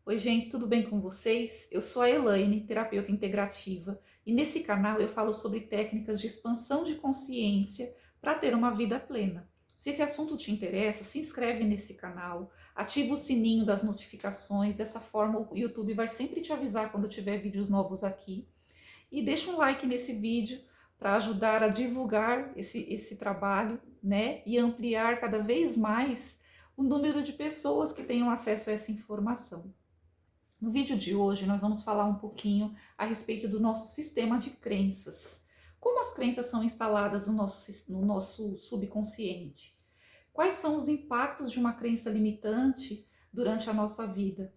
Oi, gente, tudo bem com vocês? Eu sou a Elaine, terapeuta integrativa, e nesse canal eu falo sobre técnicas de expansão de consciência para ter uma vida plena. Se esse assunto te interessa, se inscreve nesse canal, ativa o sininho das notificações, dessa forma o YouTube vai sempre te avisar quando tiver vídeos novos aqui. E deixa um like nesse vídeo para ajudar a divulgar esse trabalho, né? E ampliar cada vez mais o número de pessoas que tenham acesso a essa informação. No vídeo de hoje, nós vamos falar um pouquinho a respeito do nosso sistema de crenças. Como as crenças são instaladas no nosso subconsciente? Quais são os impactos de uma crença limitante durante a nossa vida?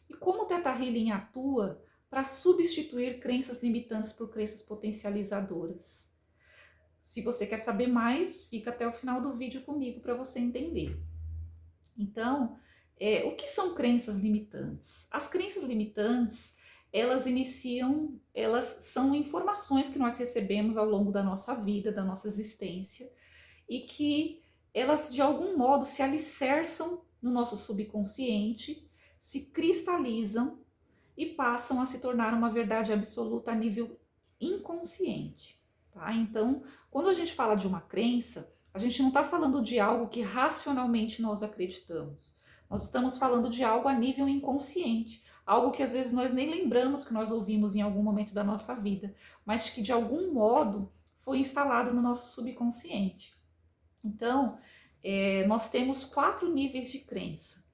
E como o Theta Healing atua para substituir crenças limitantes por crenças potencializadoras? Se você quer saber mais, fica até o final do vídeo comigo para você entender. Então, o que são crenças limitantes? As crenças limitantes, elas são informações que nós recebemos ao longo da nossa vida, da nossa existência, e que elas de algum modo se alicerçam no nosso subconsciente, se cristalizam e passam a se tornar uma verdade absoluta a nível inconsciente. Tá? Então, quando a gente fala de uma crença, a gente não está falando de algo que racionalmente nós acreditamos. Nós estamos falando de algo a nível inconsciente, algo que às vezes nós nem lembramos que nós ouvimos em algum momento da nossa vida, mas que de algum modo foi instalado no nosso subconsciente. Então, nós temos 4 níveis de crença.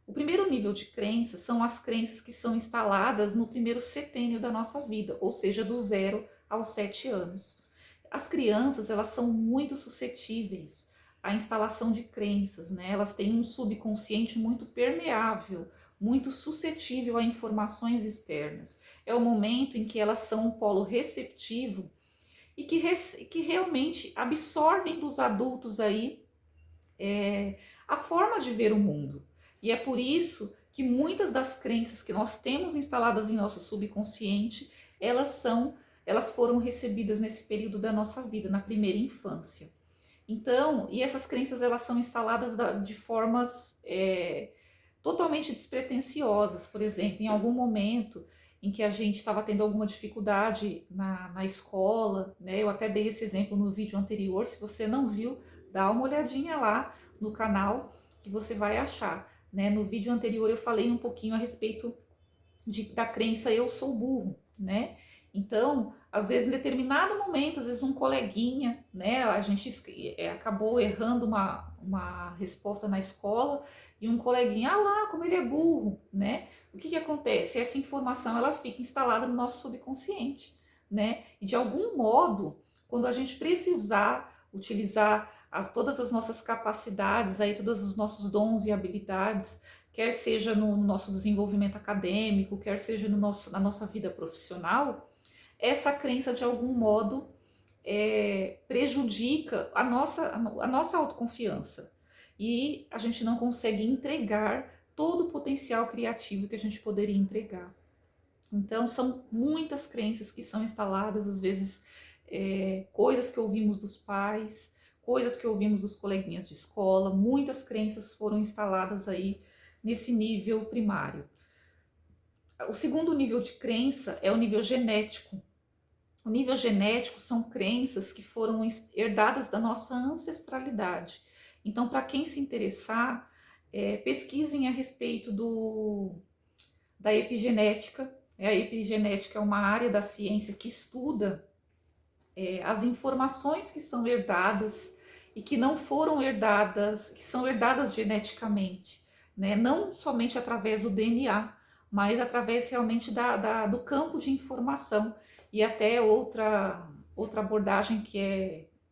O primeiro nível de crença são as crenças que são instaladas no primeiro setênio da nossa vida, ou seja, do 0 aos 7 anos. As crianças, elas são muito suscetíveis à instalação de crenças, né? Elas têm um subconsciente muito permeável, muito suscetível a informações externas. É o momento em que elas são um polo receptivo e que realmente absorvem dos adultos aí a forma de ver o mundo. E é por isso que muitas das crenças que nós temos instaladas em nosso subconsciente, elas foram recebidas nesse período da nossa vida, na primeira infância. Então, e essas crenças elas são instaladas de formas totalmente despretensiosas. Por exemplo, em algum momento em que a gente estava tendo alguma dificuldade na escola, né? Eu até dei esse exemplo no vídeo anterior. Se você não viu, dá uma olhadinha lá no canal que você vai achar. Né? No vídeo anterior eu falei um pouquinho a respeito da crença eu sou burro, né? Então, às vezes, em determinado momento, às vezes um coleguinha, né? A gente acabou errando uma resposta na escola e um coleguinha, ah lá, como ele é burro, né? O que acontece? Essa informação, ela fica instalada no nosso subconsciente, né? E de algum modo, quando a gente precisar utilizar todas as nossas capacidades, aí, todos os nossos dons e habilidades, quer seja no nosso desenvolvimento acadêmico, quer seja na nossa vida profissional, essa crença de algum modo prejudica a nossa autoconfiança. E a gente não consegue entregar todo o potencial criativo que a gente poderia entregar. Então, são muitas crenças que são instaladas, às vezes, coisas que ouvimos dos pais, coisas que ouvimos dos coleguinhas de escola, muitas crenças foram instaladas aí nesse nível primário. O segundo nível de crença é o nível genético. O nível genético são crenças que foram herdadas da nossa ancestralidade. Então, para quem se interessar, pesquisem a respeito da epigenética. A epigenética é uma área da ciência que estuda as informações que são herdadas e que não foram herdadas, que são herdadas geneticamente, né? Não somente através do DNA, mas através realmente do campo de informação. E até outra abordagem que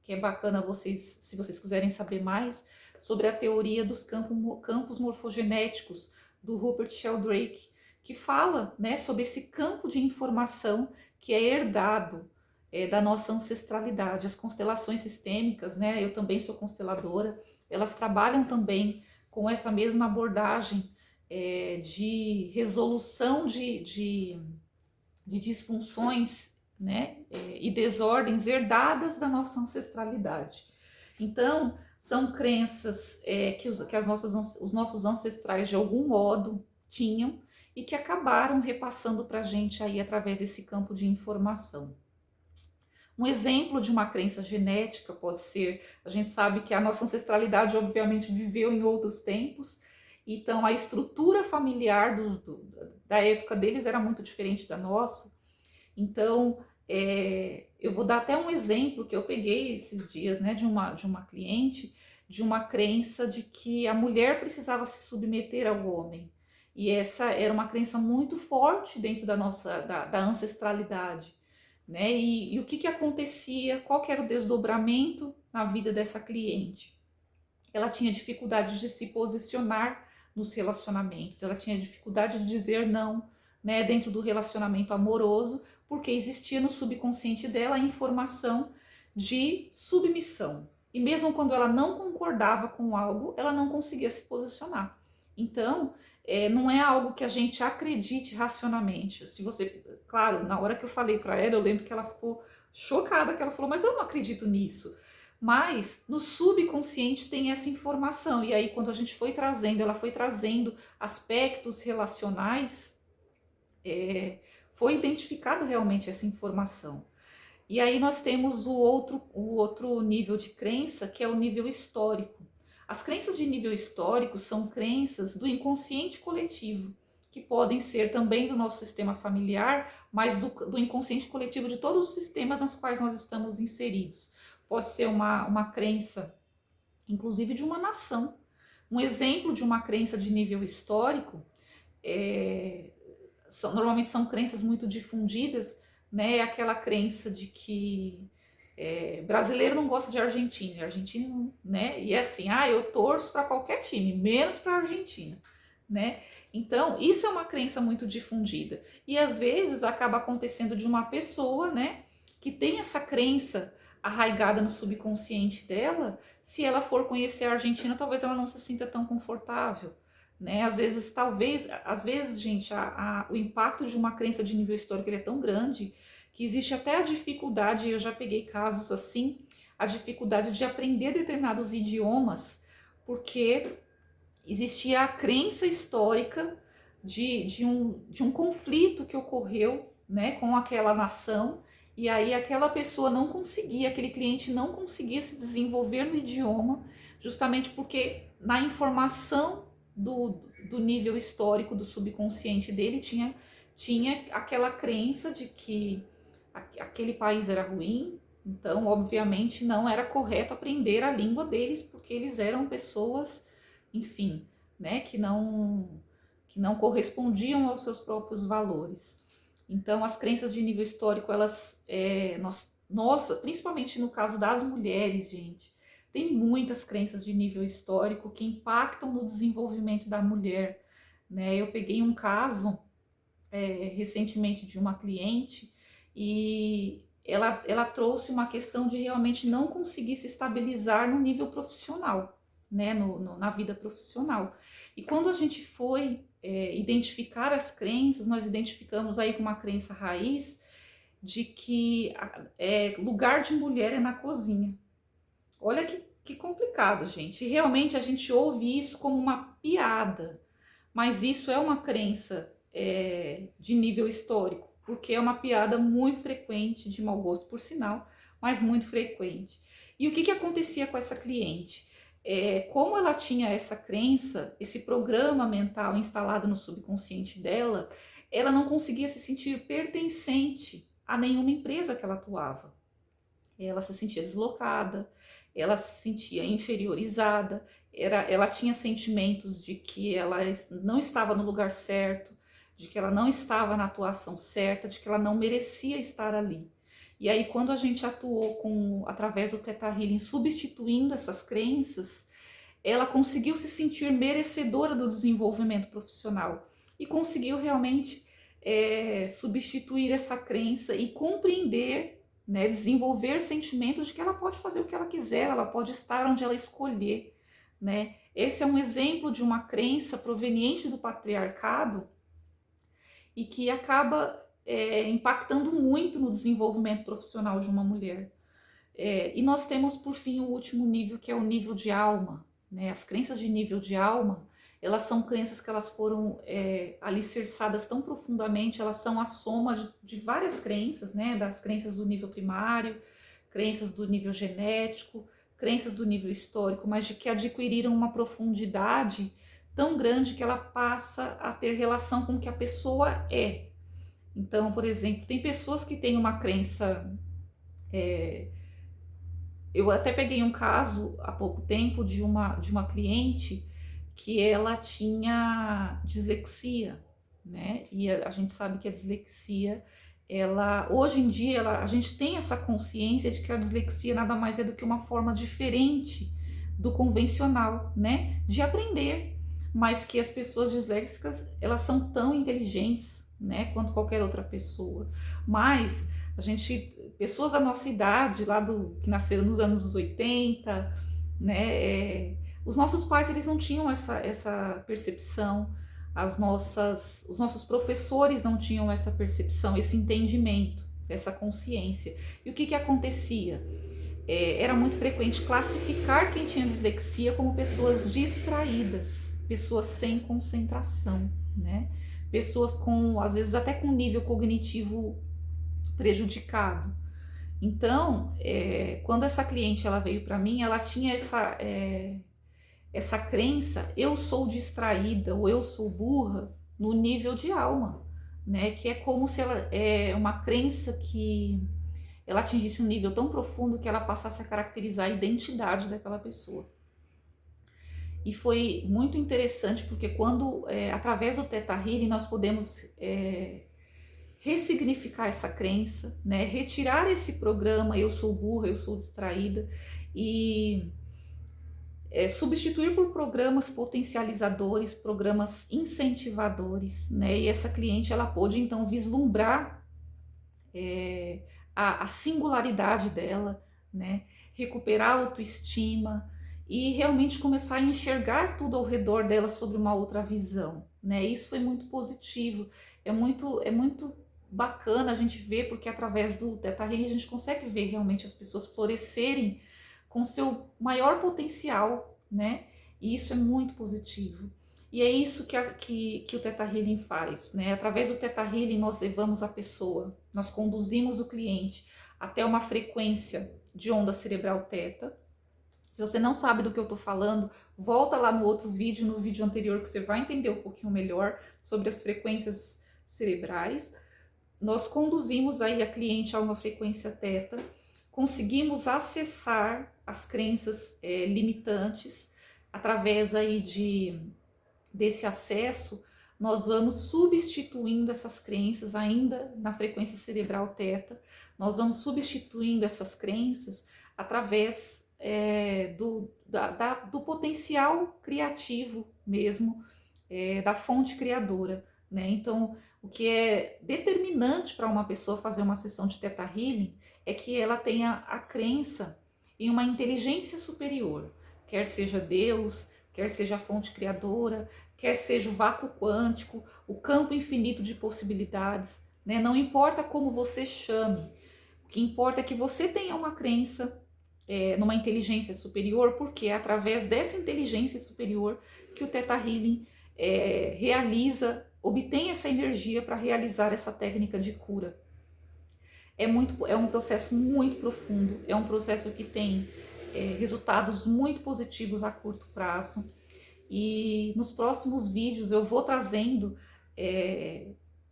é bacana vocês, se vocês quiserem saber mais, sobre a teoria dos campos morfogenéticos do Rupert Sheldrake, que fala, né, sobre esse campo de informação que é herdado da nossa ancestralidade. As constelações sistêmicas, né, eu também sou consteladora, elas trabalham também com essa mesma abordagem de resolução de disfunções, né, e desordens herdadas da nossa ancestralidade. Então, são crenças que os nossos ancestrais de algum modo tinham e que acabaram repassando para a gente aí através desse campo de informação. Um exemplo de uma crença genética pode ser, a gente sabe que a nossa ancestralidade obviamente viveu em outros tempos, então a estrutura familiar da época deles era muito diferente da nossa. Então, eu vou dar até um exemplo que eu peguei esses dias, né, de uma cliente, de uma crença de que a mulher precisava se submeter ao homem. E essa era uma crença muito forte dentro da ancestralidade, né? E o que que acontecia? Qual que era o desdobramento na vida dessa cliente? Ela tinha dificuldade de se posicionar nos relacionamentos, ela tinha dificuldade de dizer não, né, dentro do relacionamento amoroso, porque existia no subconsciente dela a informação de submissão. E mesmo quando ela não concordava com algo, ela não conseguia se posicionar. Então, não é algo que a gente acredite racionalmente. Se você, claro, na hora que eu falei para ela, eu lembro que ela ficou chocada, que ela falou, mas eu não acredito nisso. Mas no subconsciente tem essa informação. E aí, quando a gente foi trazendo, ela foi trazendo aspectos relacionais, foi identificado realmente essa informação. E aí nós temos o outro nível de crença, que é o nível histórico. As crenças de nível histórico são crenças do inconsciente coletivo, que podem ser também do nosso sistema familiar, mas do inconsciente coletivo de todos os sistemas nos quais nós estamos inseridos. Pode ser uma crença, inclusive de uma nação. Um exemplo de uma crença de nível histórico, normalmente são crenças muito difundidas, né? Aquela crença de que brasileiro não gosta de argentino, argentino, né? E é assim, eu torço para qualquer time, menos para a Argentina, né? Então, isso é uma crença muito difundida. E às vezes acaba acontecendo de uma pessoa, né, que tem essa crença arraigada no subconsciente dela, se ela for conhecer a Argentina, talvez ela não se sinta tão confortável, né? Às vezes, gente, o impacto de uma crença de nível histórico ele é tão grande que existe até a dificuldade, eu já peguei casos assim, a dificuldade de aprender determinados idiomas, porque existia a crença histórica de um conflito que ocorreu, né, com aquela nação, e aí aquela pessoa não conseguia, aquele cliente não conseguia se desenvolver no idioma, justamente porque na informação do nível histórico do subconsciente dele tinha aquela crença de que aquele país era ruim, então obviamente não era correto aprender a língua deles, porque eles eram pessoas, enfim, né, que não correspondiam aos seus próprios valores. Então, as crenças de nível histórico, nossa, principalmente no caso das mulheres, gente, tem muitas crenças de nível histórico que impactam no desenvolvimento da mulher, né? Eu peguei um caso recentemente de uma cliente e ela trouxe uma questão de realmente não conseguir se estabilizar no nível profissional, né, na vida profissional. E quando a gente foi identificar as crenças, nós identificamos aí com uma crença raiz de que lugar de mulher é na cozinha. Olha que complicado, gente. E realmente a gente ouve isso como uma piada, mas isso é uma crença de nível histórico, porque é uma piada muito frequente, de mau gosto, por sinal, mas muito frequente. E o que acontecia com essa cliente? Como ela tinha essa crença, esse programa mental instalado no subconsciente dela, ela não conseguia se sentir pertencente a nenhuma empresa que ela atuava. Ela se sentia deslocada, ela se sentia inferiorizada, ela tinha sentimentos de que ela não estava no lugar certo, de que ela não estava na atuação certa, de que ela não merecia estar ali. E aí, quando a gente atuou através do Theta Healing, substituindo essas crenças, ela conseguiu se sentir merecedora do desenvolvimento profissional e conseguiu realmente substituir essa crença e compreender, né, desenvolver sentimentos de que ela pode fazer o que ela quiser, ela pode estar onde ela escolher, né? Esse é um exemplo de uma crença proveniente do patriarcado e que acaba impactando muito no desenvolvimento profissional de uma mulher. E nós temos, por fim, o último nível, que é o nível de alma, né? As crenças de nível de alma, elas são crenças que elas foram alicerçadas tão profundamente, elas são a soma de várias crenças, né? Das crenças do nível primário, crenças do nível genético, crenças do nível histórico, mas de que adquiriram uma profundidade tão grande que ela passa a ter relação com o que a pessoa é. Então, por exemplo, tem pessoas que têm uma crença. Eu até peguei um caso há pouco tempo de uma cliente que ela tinha dislexia, né? E a gente sabe que a dislexia, ela, hoje em dia, a gente tem essa consciência de que a dislexia nada mais é do que uma forma diferente do convencional, né? De aprender, mas que as pessoas disléxicas, elas são tão inteligentes, né? Quanto qualquer outra pessoa. Mas a gente, pessoas da nossa idade, que nasceram nos anos 80, né? Os nossos pais, eles não tinham essa percepção, os nossos professores não tinham essa percepção, esse entendimento, essa consciência. E o que acontecia? Era muito frequente classificar quem tinha dislexia como pessoas distraídas, pessoas sem concentração, né? Pessoas com, às vezes, até com nível cognitivo prejudicado. Então, quando essa cliente ela veio para mim, ela tinha essa crença, eu sou distraída ou eu sou burra no nível de alma, né? Que é como se ela uma crença que ela atingisse um nível tão profundo que ela passasse a caracterizar a identidade daquela pessoa. E foi muito interessante porque quando, através do Theta Healing, nós podemos ressignificar essa crença, né? Retirar esse programa, eu sou burra, eu sou distraída, e substituir por programas potencializadores, programas incentivadores, né? E essa cliente, ela pôde então vislumbrar a singularidade dela, né? Recuperar a autoestima e realmente começar a enxergar tudo ao redor dela sobre uma outra visão, né? Isso foi muito positivo, é muito bacana a gente ver, porque através do Theta Healing a gente consegue ver realmente as pessoas florescerem com seu maior potencial, né? E isso é muito positivo. E é isso que o Theta Healing faz, né? Através do Theta Healing nós levamos a pessoa, nós conduzimos o cliente até uma frequência de onda cerebral teta. Se você não sabe do que eu estou falando, volta lá no outro vídeo, no vídeo anterior, que você vai entender um pouquinho melhor sobre as frequências cerebrais. Nós conduzimos aí a cliente a uma frequência teta, conseguimos acessar as crenças limitantes. Através aí desse acesso, nós vamos substituindo essas crenças ainda na frequência cerebral teta, nós vamos substituindo essas crenças através do potencial criativo mesmo, da fonte criadora, né? Então, o que é determinante para uma pessoa fazer uma sessão de Theta Healing é que ela tenha a crença em uma inteligência superior, quer seja Deus, quer seja a fonte criadora, quer seja o vácuo quântico, o campo infinito de possibilidades, né? Não importa como você chame, o que importa é que você tenha uma crença numa inteligência superior, porque é através dessa inteligência superior que o Theta Healing obtém essa energia para realizar essa técnica de cura. É um processo muito profundo, é um processo que tem resultados muito positivos a curto prazo. E nos próximos vídeos eu vou trazendo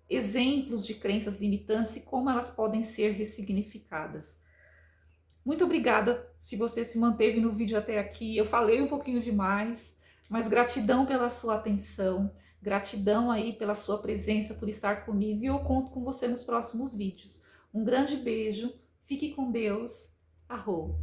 exemplos de crenças limitantes e como elas podem ser ressignificadas. Muito obrigada se você se manteve no vídeo até aqui. Eu falei um pouquinho demais, mas gratidão pela sua atenção, gratidão aí pela sua presença, por estar comigo, e eu conto com você nos próximos vídeos. Um grande beijo, fique com Deus, arro!